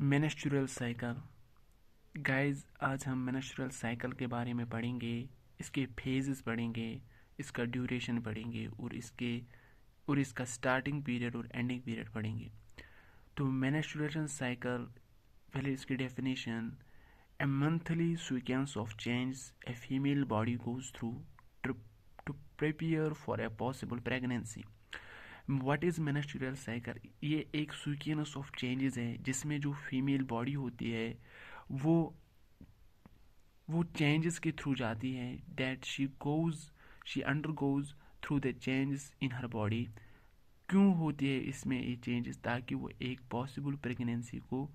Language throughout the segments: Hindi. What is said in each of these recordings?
मेनेस्ट्रुअल साइकिल। गाइस, आज हम मेनेस्ट्रुअल साइकिल के बारे में पढ़ेंगे। इसके फेजेस पढ़ेंगे, इसका ड्यूरेशन पढ़ेंगे और इसका स्टार्टिंग पीरियड और एंडिंग पीरियड पढ़ेंगे। तो मेनेस्ट्रुएशन साइकिल, पहले इसकी डेफिनेशन: a monthly sequence of change a female body goes through to prepare for a possible pregnancy. What is menstrual cycle? ये एक सीक्वेंस ऑफ चेंजेस है जिसमें जो फीमेल बॉडी होती है वो चेंजेस के थ्रू जाती है। That she undergoes through the changes in her body. क्यों होती है इसमें ये चेंजेस? ताकि वो एक पॉसिबल प्रेगनेंसी को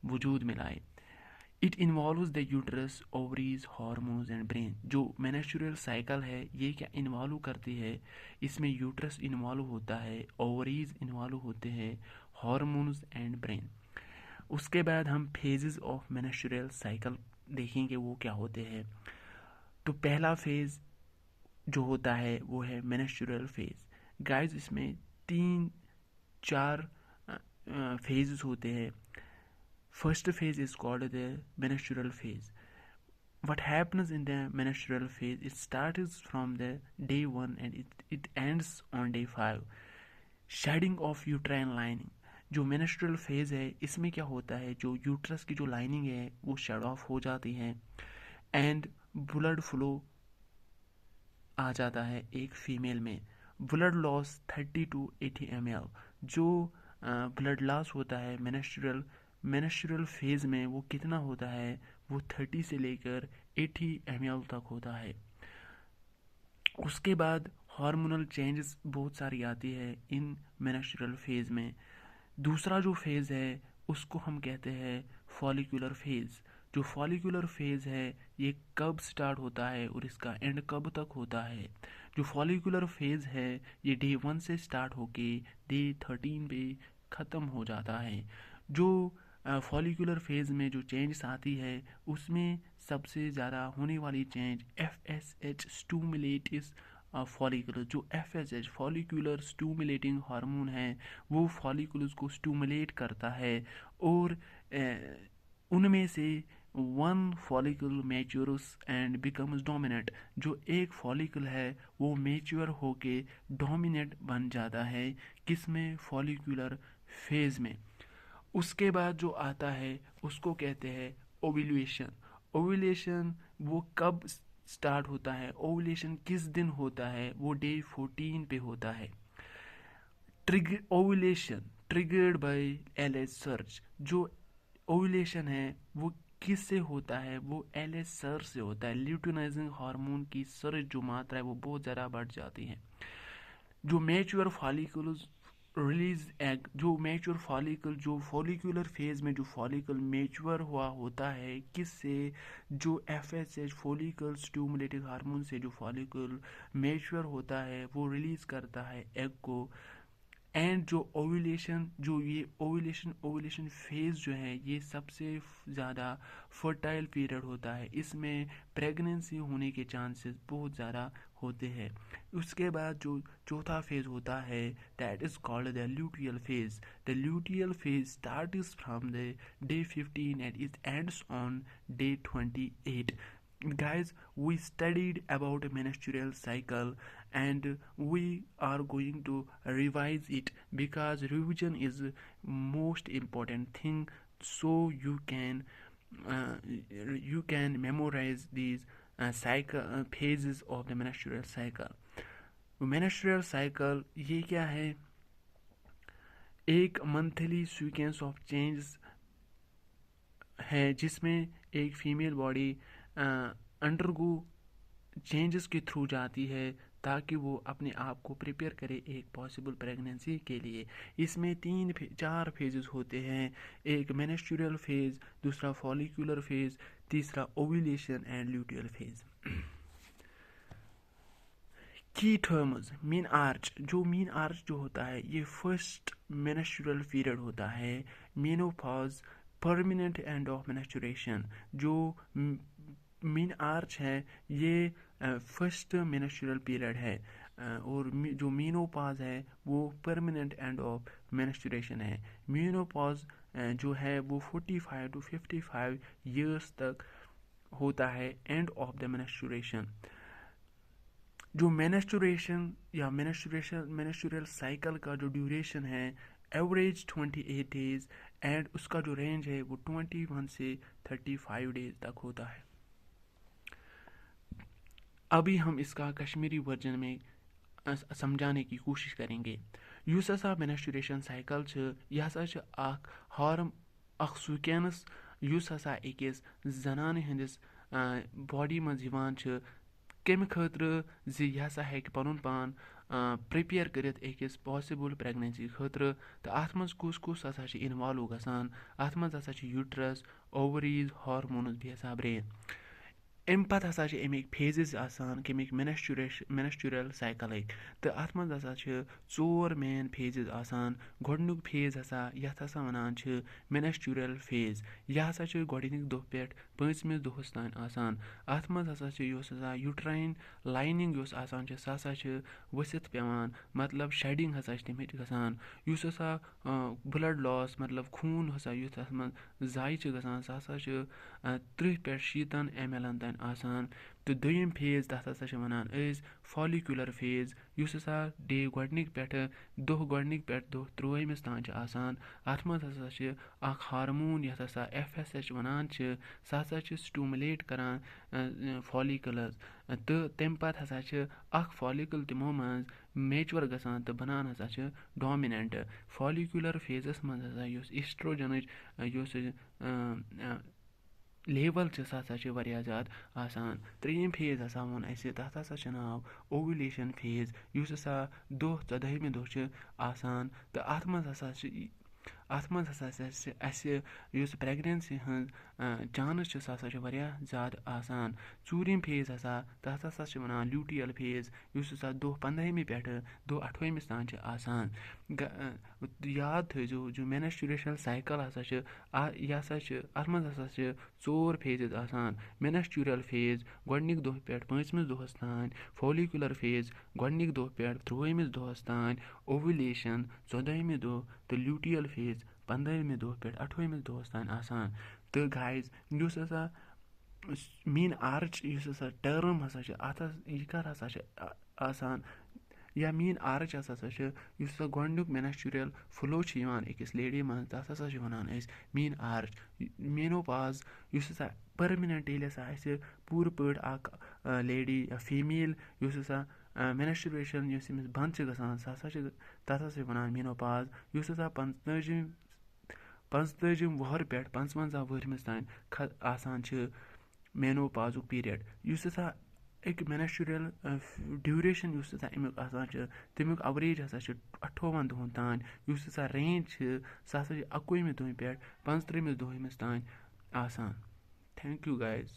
वजूद में लाए। It involves the uterus, ovaries, hormones and brain. जो मेनेस्ट्रुअल साइकिल है ये क्या इन्वॉल्व करती है? इसमें यूट्रस इन्वॉल्व होता है, ओवरीज इन्वॉल्व होते हैं, हार्मोन्स एंड ब्रेन। उसके बाद हम फेजेस ऑफ मेनेस्ट्रुअल साइकिल देखेंगे वो क्या होते हैं। तो पहला फेज जो होता है वो है मेनेस्ट्रुअल फेज। गाइस, इसमें 3-4 फेजेस होते हैं। First phase is called the menstrual phase. What happens in the menstrual phase? It starts from the day 1 and it ends on day 5. Shedding of uterine lining. जो menstrual phase है इसमें क्या होता है, जो यूट्रस की जो लाइनिंग है वो शेड ऑफ हो जाती है एंड ब्लड फ्लो आ जाता है एक फीमेल में। Blood loss 30 to 80 ml। जो ब्लड लॉस होता है मेनेस्ट्रुअल फेज में वो कितना होता है? वो 30 से लेकर 80 ml तक होता है। उसके बाद हार्मोनल चेंजेस बहुत सारी आती है इन मेनेस्ट्रुअल फेज में। दूसरा जो फेज है उसको हम कहते हैं फॉलिकुलर फेज। जो फॉलिकुलर फेज है ये कब स्टार्ट होता है और इसका एंड कब तक होता है? जो फॉलिकुलर फेज है ये डे 1 से स्टार्ट होके डे 13 पे ख़त्म हो जाता है। जो फॉलिकुलर फेज में जो चेंज आती है उसमें सबसे ज़्यादा होने वाली चेंज FSH स्टूमुलेटिस फॉलिकुलर। जो FSH फॉलिकुलर स्टूमुलेटिंग हार्मोन है वो फॉलिकुलर्स को स्टूमुलेट करता है और उनमें से one follicle matures and becomes dominant. जो एक फॉलिकल है वो मैच्योर होके डोमिनेंट बन जाता है, किसमें? फॉलिकुलर फेज में। उसके बाद जो आता है उसको कहते हैं ओव्यूलेशन। ओव्यूलेशन वो कब स्टार्ट होता है? ओव्यूलेशन किस दिन होता है? वो डे 14 पे होता है। Ovulation triggered by LH search. जो ओव्यूलेशन है वो किससे होता है? वो LH सर्च से होता है। ल्यूटिनाइजिंग हार्मोन की सर्च जो मात्रा है वो बहुत ज़्यादा बढ़ जाती है। जो मैच्योर फॉलिकुलस रिलीज एग। जो मैच्योर फॉलिकल, जो फॉलिकुलर फेज में जो फॉलिकल मैच्योर हुआ होता है किससे? जो FSH फॉलिकल स्टिमुलेटिंग हार्मोन से जो फॉलिकल मैच्योर होता है वो रिलीज करता है एग को। एंड जो ओव्यूलेशन, जो ये ओव्यूलेशन फेज जो है ये सबसे ज़्यादा फर्टाइल पीरियड होता है। इसमें प्रेगनेंसी होने के चांसेस बहुत ज़्यादा होते हैं। उसके बाद जो चौथा फेज होता है that is called the luteal phase. The luteal phase starts from the day 15 and it ends on day 28. Guys, we studied about a menstrual cycle and we are going to revise it because revision is most important thing, so you can memorize these phases of the menstrual cycle. menstrual cycle ये क्या है? एक मंथली सीक्वेंस ऑफ चेंज है जिसमें एक फीमेल बॉडी अंडरगो चेंजेस के थ्रू जाती है ताकि वो अपने आप को प्रिपेयर करे एक पॉसिबल प्रेगनेंसी के लिए। इसमें 3-4 फेजेस होते हैं। एक मेनेस्ट्रुअल फेज, दूसरा फॉलिकुलर फेज, तीसरा ovulation and luteal phase. Key terms: menarche. जो मीन आर्च जो होता है ये फर्स्ट मेनेस्ट्रुअल पीरियड होता है। Menopause, permanent end of menstruation. जो मीन आर्च है ये फर्स्ट मेनेस्ट्रुअल पीरियड है। और जो मीनोपॉज है वो परमानेंट एंड ऑफ मेंस्ट्रुएशन है। मीनोपॉज जो है वो 45 to 55 ईयर्स तक होता है एंड ऑफ द मेंस्ट्रुएशन। जो मेंस्ट्रुएशन या मेंस्ट्रुअल साइकिल का जो ड्यूरेशन है एवरेज 28 डेज एंड उसका जो रेंज है वो 21 से 35 डेज तक होता है। अभी हम इसका कश्मीरी वर्जन में समझाने की कोशिश करेंगे। युस हसा मेंस्ट्रुएशन साइकिल छ यह हसा छ अख हार्म अख सुकेनस युस हसा अकिस जनान हंदिस बॉडी मज यवान छ कमि खतर ज यह हसा हेक पनुन पान प्रिपेयर करित अकिस पॉसिबल प्रेगनेंसी खतर तो अथ मज कुस कुस हसा छ इन्वॉल्व गसान। अथ मज हसा छ यूट्रस, ओवरीज, हार्मोन्स भी हसा ब्रेन। अमि पत्त हसा छ अमिक फेजेस आसान कमिक मेंस्ट्रुअल साइकिलक तो अथ मज हसा छ 4 मेन फेजेस आसान। गोडनुक फेज हसा यथ हसा वनान छ मेंस्ट्रुअल फेज। यह हसा छ गोडनिक दोह पेट 5मिस दोहस तान आसान। अथ मज हसा छ युस हसा यूट्राइन लाइनिंग युस आसान छ स हसा छ वसित पेवान मतलब शेडिंग हसा छ तमिच गसान। युस हसा ब्लड लॉस मतलब खून हसा युस अथ मज जाय छ गसान स हसा छ 30 पेट 40 ml तान आसान। तो दोयम फेज तथ हसा छ वनान अस फॉलिकुलर फेज युस हसा डे गोडनिक पेट दोह गोडनिक पेट दोह 3मिस तान छ आसान। अथ मज हसा छ अख हार्मोन यथ हसा FSH वनान छ स हसा छ स्टिमुलेट करान फॉलिकल्स तो तम पत हसा छ अख फॉलिकल तिमो मज मेचुर गसान तो बनान हसा छ डोमिनेंट। फॉलिकुलर फेजस मज हसा युस एस्ट्रोजनच युस लेवल छ स हसा छ वारिया ज़्यादा आसान। त्रीम फेज हसा वोन असे तथ हसा छ नाव ओव्यूलेशन फेज युस हसा दोह 14 दोह छ आसान। तो अथ मज हसा असे युस प्रेगनेंसी हंज चांस छ स हसा छ वारिया ज़्यादा आसान। चूरिम फेज हसा तथ हसा छ वनान ल्यूटियल फेज युस हसा दोह 15 पेट दोह 28 तान छ आसान। याद थो जो मेंस्ट्रुएशन साइकिल हसा छ यह हसा छ अथ मज हसा छ 4 फेजेस आसान। मेंस्ट्रुअल फेज गोडनिक दोह पेट 5मिस दोहस तान, फॉलिकुलर फेज गोडनिक दोह पेट 3मिस दोहस तान, ओव्यूलेशन 14 दोह तो ल्यूटियल फेज 15 दोह पेट 28 दोहस तान आसान। तो गाइस युस हसा मीन आर्च युस हसा टर्म हसा छ अथ यह कर हसा छ आसान या मीन आर्च हसा छ युस हसा गोडनिक मेंस्ट्रुअल फ्लो छ यवान अकिस लेडी मज तथ हसा छ वनान अस मीन आर्च। मेनोपॉज युस हसा परमानेंट येल हसा असे पूर पट अक लेडी या फीमेल युस हसा मेंस्ट्रुएशन युस अमिस बंद छ गसान स हसा छ तथ हसा छ वनान मेनोपॉज। युस हसा 45 वहर पेट 55 वहरमिस तान आसान छ मेनोपॉजुक पीरियड। युस हसा एक मेंस्ट्रुअल ड्यूरेशन युस हसा अमिक आसान छ तमिक एवरेज हसा छ 58 दोहन तान। युस हसा रेंज छ स हसा छ 21 दोह पेट 35 दोहमिस तान आसान। Thank you guys.